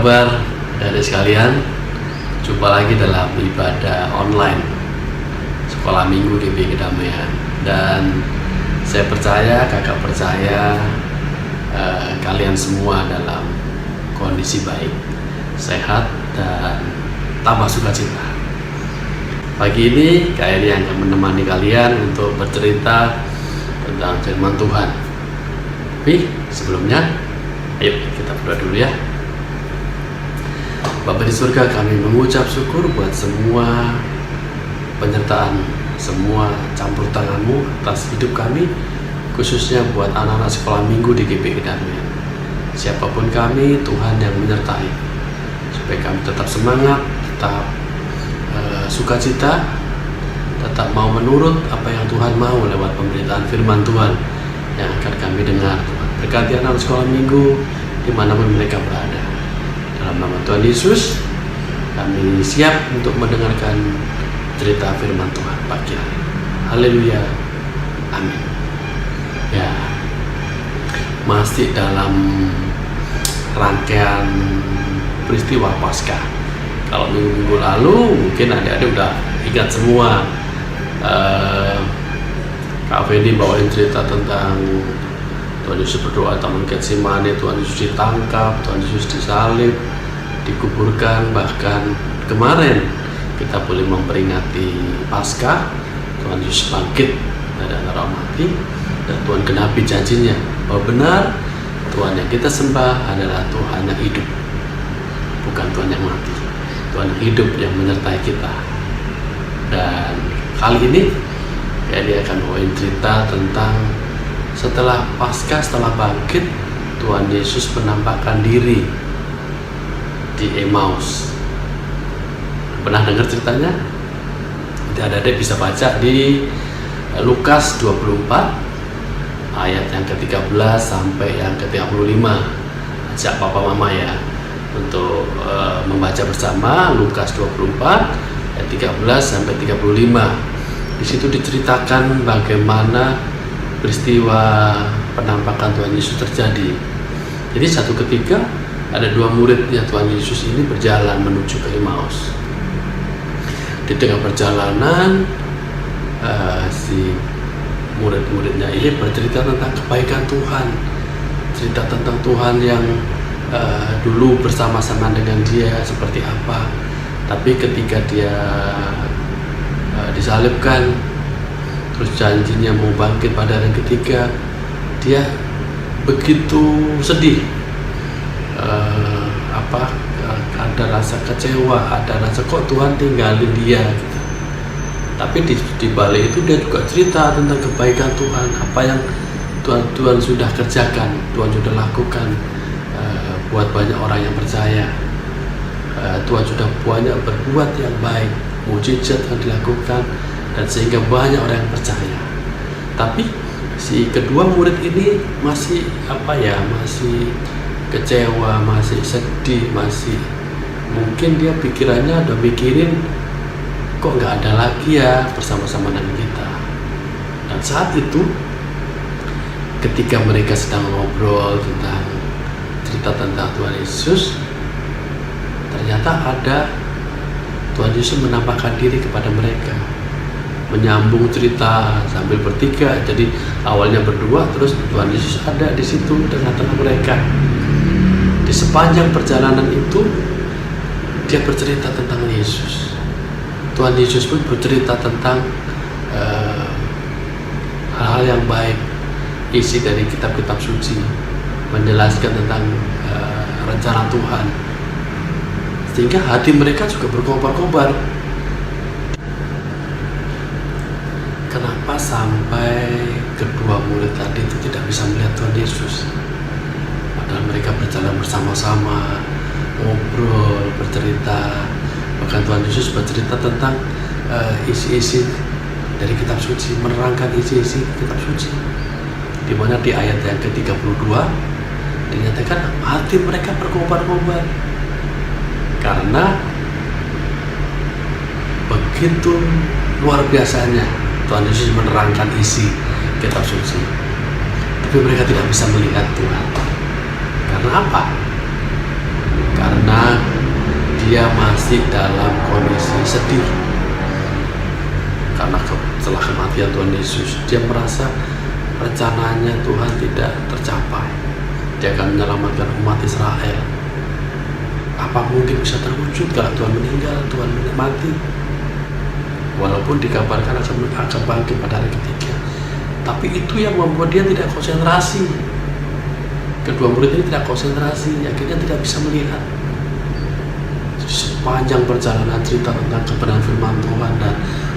kabar adik sekalian? Jumpa lagi dalam ibadah online Sekolah Minggu GBI Kedamaian. Dan saya percaya, kakak percaya kalian semua dalam kondisi baik, sehat, dan tambah sukacita. Pagi ini Kak Eri akan menemani kalian untuk bercerita tentang firman Tuhan. Tapi sebelumnya, ayo kita berdoa dulu ya. Bapa di surga, kami mengucap syukur buat semua penyertaan, semua campur tangan-Mu atas hidup kami, khususnya buat anak-anak sekolah minggu di GBI Kedamaian. Siapapun kami, Tuhan yang menyertai, supaya kami tetap semangat, tetap sukacita, tetap mau menurut apa yang Tuhan mau lewat pemberitaan firman Tuhan yang akan kami dengar. Tuhan, berkati anak sekolah minggu dimanapun mereka berada. Dalam nama Tuhan Yesus, kami siap untuk mendengarkan cerita firman Tuhan pagi hari. Haleluya, amin. Ya, masih dalam rangkaian peristiwa Paskah. Kalau minggu lalu mungkin adik-adik udah ingat semua. Kak Fendi bawain cerita tentang Tuhan Yesus berdoa taman Getsemani, Tuhan Yesus ditangkap, Tuhan Yesus disalib, dikuburkan. Bahkan kemarin kita boleh memperingati Paskah, Tuhan Yesus bangkit dari antara mati, dan Tuhan genapi janjinya bahwa benar Tuhan yang kita sembah adalah Tuhan yang hidup, bukan Tuhan yang mati. Tuhan yang hidup yang menyertai kita. Dan kali ini dia akan bawain cerita tentang setelah Paskah, setelah bangkit, Tuhan Yesus menampakkan diri di Emmaus. Pernah dengar ceritanya? Nanti adik-adik bisa baca di Lukas 24 ayat yang ke-13 sampai yang ke-35. Ajak papa mama ya untuk membaca bersama Lukas 24 ayat 13 sampai 35. Di situ diceritakan bagaimana peristiwa penampakan Tuhan Yesus terjadi. Jadi satu ketika ada dua muridnya Tuhan Yesus ini berjalan menuju ke Emmaus. Di tengah perjalanan si murid-muridnya ini bercerita tentang kebaikan Tuhan, cerita tentang Tuhan yang dulu bersama-sama dengan dia seperti apa. Tapi ketika dia disalibkan, terus janjinya mau bangkit pada hari ketiga, dia begitu sedih, ada rasa kecewa, ada rasa kok Tuhan tinggalin dia gitu. Tapi di balik itu dia juga cerita tentang kebaikan Tuhan, apa yang Tuhan sudah kerjakan, Tuhan sudah lakukan buat banyak orang yang percaya. Tuhan sudah banyak berbuat yang baik, mujizat yang dilakukan, dan sehingga banyak orang yang percaya. Tapi si kedua murid ini masih masih kecewa, masih sedih, masih mungkin dia pikirannya udah mikirin kok nggak ada lagi ya bersama-sama dengan kita. Dan saat itu ketika mereka sedang ngobrol tentang cerita tentang Tuhan Yesus, ternyata ada Tuhan Yesus menampakkan diri kepada mereka, menyambung cerita sambil bertiga. Jadi awalnya berdua, terus Tuhan Yesus ada di situ tengah-tengah mereka. Di sepanjang perjalanan itu dia bercerita tentang Yesus. Tuhan Yesus pun bercerita tentang hal-hal yang baik, isi dari kitab-kitab suci, menjelaskan tentang rencana Tuhan, sehingga hati mereka juga berkobar-kobar. Kenapa sampai kedua murid tadi itu tidak bisa melihat Tuhan Yesus? Padahal mereka berjalan bersama-sama, ngobrol, bercerita. Bahkan Tuhan Yesus bercerita tentang isi-isi dari kitab suci, menerangkan isi-isi kitab suci. Di mana di ayat yang ke-32 dinyatakan hati mereka berkobar-kobar karena begitu luar biasanya Tuhan Yesus menerangkan isi kitab suci. Tapi mereka tidak bisa melihat Tuhan. Karena apa? karena dia masih dalam kondisi sedih. Karena setelah kematian Tuhan Yesus, dia merasa rencananya Tuhan tidak tercapai. Dia akan menyelamatkan umat Israel. Apa mungkin bisa terwujud kalau Tuhan meninggal, Tuhan mati? Walaupun dikabarkan akan bangkit pada hari ketiga, tapi itu yang membuat dia tidak konsentrasi. Kedua murid ini tidak konsentrasi, akhirnya tidak bisa melihat. Sepanjang perjalanan cerita tentang kebenaran firman Tuhan dan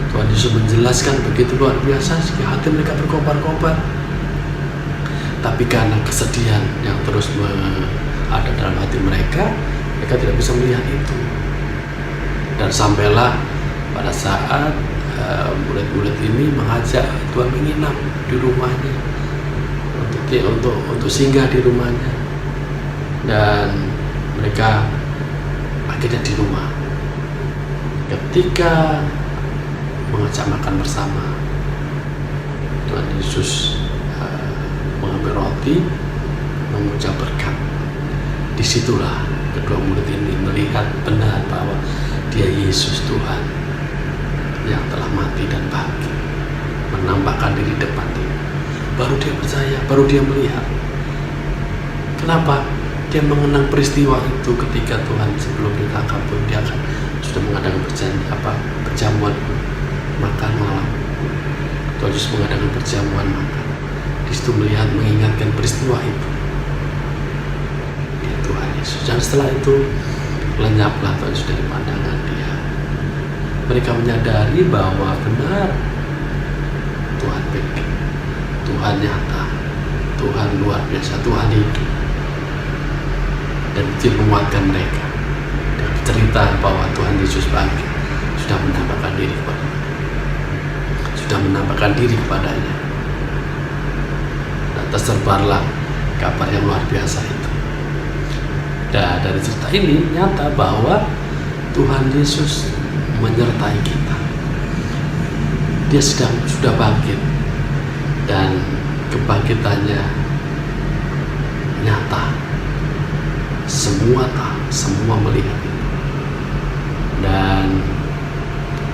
Tuhan Yesus menjelaskan begitu luar biasa sehingga hati mereka berkobar-kobar. Tapi karena kesedihan yang terus ada dalam hati mereka tidak bisa melihat itu. Dan sampailah pada saat murid-murid ini mengajak Tuhan menginap di rumahnya, untuk singgah di rumahnya, dan mereka akhirnya di rumah. Ketika mengajak makan bersama, Tuhan Yesus mengambil roti, mengucap berkat. Disitulah kedua murid ini melihat benar bahwa dia Yesus Tuhan yang telah mati dan bangkit, menampakkan diri depan dia. Baru dia percaya, baru dia melihat. Kenapa? Dia mengenang peristiwa itu ketika Tuhan sebelum ditangkap pun dia sudah mengadakan perjamuan makan malam. Tuhan Yesus mengadakan perjamuan makan. Di situ melihat, mengingatkan peristiwa itu. Ya, Tuhan Yesus. Dan setelah itu lenyaplah Tuhan Yesus dari pandangan dia. Mereka menyadari bahwa benar Tuhan baik, Tuhan nyata, Tuhan luar biasa, Tuhan hidup. Dan itu menguatkan mereka dengan cerita bahwa Tuhan Yesus bangkit, sudah menampakkan diri kepadanya, sudah menampakkan diri kepadanya. Dan tersebarlah kabar yang luar biasa itu. Dan dari cerita ini nyata bahwa Tuhan Yesus menyertai kita. Dia sudah bangkit dan kebangkitannya nyata. Semua melihat itu. Dan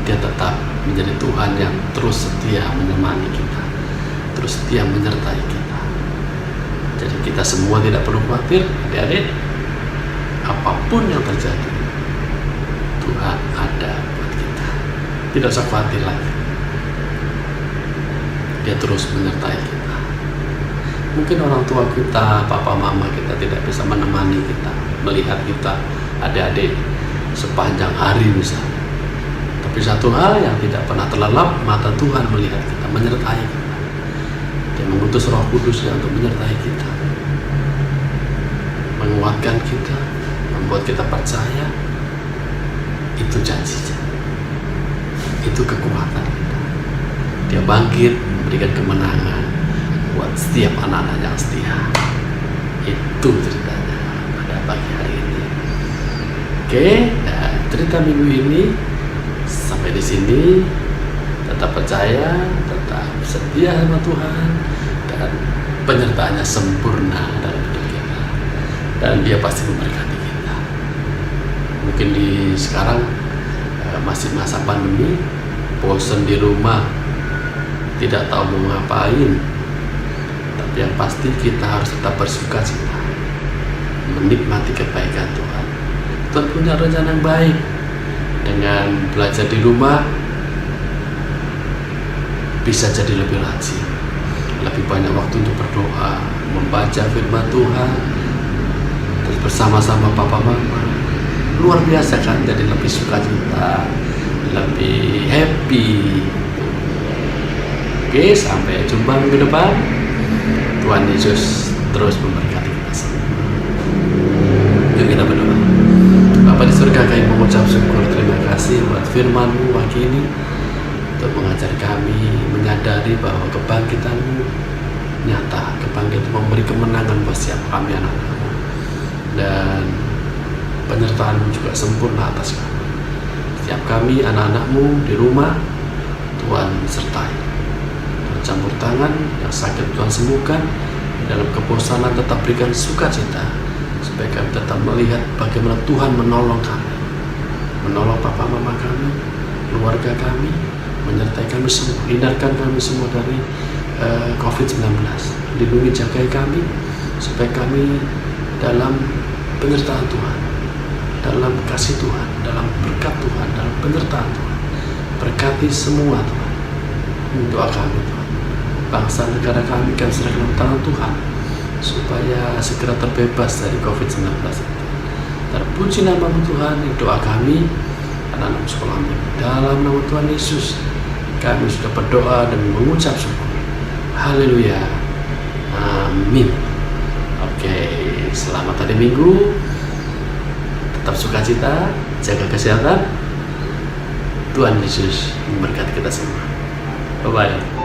dia tetap menjadi Tuhan yang terus setia menemani kita, terus setia menyertai kita. Jadi kita semua tidak perlu khawatir, adik-adik. Apapun yang terjadi, Tuhan ada buat kita. Tidak usah khawatir lagi. Dia terus menyertai kita. Mungkin orang tua kita, papa mama kita tidak bisa menemani kita, melihat kita, adik-adik sepanjang hari misalnya. Tapi satu hal yang tidak pernah terlelap, mata Tuhan melihat kita, menyertai kita. Dia mengutus Roh Kudus-Nya untuk menyertai kita, menguatkan kita, membuat kita percaya. Itu janjinya, itu kekuatan kita. Dia bangkit, memberikan kemenangan buat setiap anak-anak yang setia. Itu ceritanya pada pagi hari ini. Oke, dan cerita minggu ini sampai di sini. Tetap percaya, tetap setia sama Tuhan, dan penyertaannya sempurna dalam hidup kita. Dan Dia pasti memberkati kita. Mungkin di sekarang masih masa pandemi, bosan di rumah, tidak tahu mau ngapain. Tapi yang pasti kita harus tetap bersukacita, menikmati kebaikan Tuhan. Tuhan punya rencana yang baik. Dengan belajar di rumah, bisa jadi lebih rajin, lebih banyak waktu untuk berdoa, membaca firman Tuhan, terus bersama-sama papa mama. Luar biasa kan, jadi lebih sukacita, lebih happy. Oke, sampai jumpa minggu depan. Tuhan Yesus terus memberkati kita semua. Yuk kita berdoa. Bapa di surga, kami mengucap syukur, terima kasih buat firman-Mu pagi ini, untuk mengajar kami menyadari bahwa kebangkitan-Mu nyata, kebangkitan memberi kemenangan buat setiap kami anak-Mu, dan penyertaan-Mu juga sempurna atas kami. Setiap kami anak-anak-Mu di rumah, Tuhan sertai. Tuhan campur tangan, yang sakit Tuhan sembuhkan, dalam kebosanan tetap berikan sukacita, supaya kami tetap melihat bagaimana Tuhan menolong kami, menolong papa mama kami, keluarga kami, menyertai kami semua, hindarkan kami semua dari COVID-19. Lindungi, jagai kami supaya kami dalam penyertaan Tuhan, dalam kasih Tuhan, dalam berkat Tuhan, dalam penyertaan Tuhan. Berkati semua Tuhan. Doa kami Tuhan, bangsa negara kami serahkan dalam tangan Tuhan supaya segera terbebas dari COVID-19. Terpuji nama Tuhan. Doa kami anak-anak sekolah minggu dalam nama Tuhan Yesus kami sudah berdoa dan mengucap syukur. Haleluya, amin. Oke, selamat hari Minggu, tetap sukacita, jaga kesehatan. Tuhan Yesus memberkati kita semua. Bye bye.